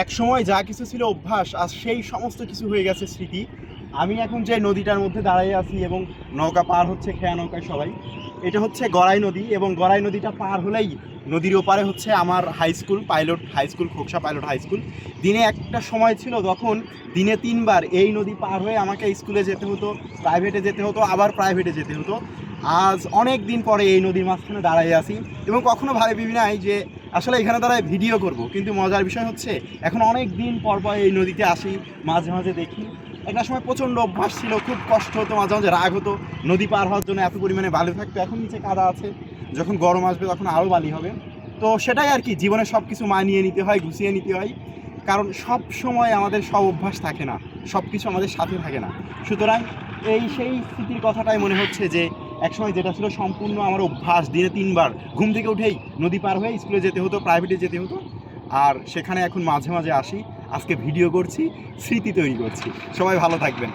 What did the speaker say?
একসময় যা কিছু ছিল অভ্যাস, আজ সেই সমস্ত কিছু হয়ে গেছে স্মৃতি। আমি এখন যে নদীটার মধ্যে দাঁড়িয়ে আছি এবং নৌকা পার হচ্ছে খেয়া নৌকায় সবাই, এটা হচ্ছে গড়াই নদী এবং গড়াই নদীটা পার হলেই নদীর ওপারে হচ্ছে আমার high school, pilot high school, Khoksa pilot high school. দিনে একটা সময় ছিল যখন দিনে 3 বার এই নদী পার হয়ে আমাকে স্কুলে যেতে হতো, প্রাইভেটে যেতে হতো, আবার প্রাইভেটে যেতে হতো। আজ অনেক দিন পরে এই নদীর মাঝখানে দাঁড়িয়ে আছি এবং কখনো ভাবি নাই যে আসলে এখানে দাঁড়ায় ভিডিও করব, কিন্তু মজার বিষয় হচ্ছে এখন অনেক দিন পর পর এই নদীতে আসি, মাঝে মাঝে দেখি। একটা সময় প্রচণ্ড অভ্যাস ছিল, খুব কষ্ট হতো, মাঝে মাঝে রাগ হতো নদী পার হওয়ার জন্য, এত পরিমাণে বালি থাকতো। এখন নিচে কাদা আছে, যখন গরম আসবে তখন আরও বালি হবে। তো সেটাই আর কি, জীবনে সব কিছু মানিয়ে নিতে হয়, গুছিয়ে নিতে হয়, কারণ সব সময় আমাদের সব অভ্যাস থাকে না, সব কিছু আমাদের সাথে থাকে না। সুতরাং সেই স্মৃতির কথাটাই মনে হচ্ছে যে একসময় যেটা ছিল সম্পূর্ণ আমার অভ্যাস, দিনে 3 বার ঘুম থেকে উঠেই নদী পার হয়ে স্কুলে যেতে হতো, প্রাইভেটে যেতে হতো। আর সেখানে এখন মাঝে মাঝে আসি, আজকে ভিডিও করছি, স্মৃতি তৈরি করছি। সবাই ভালো থাকবেন।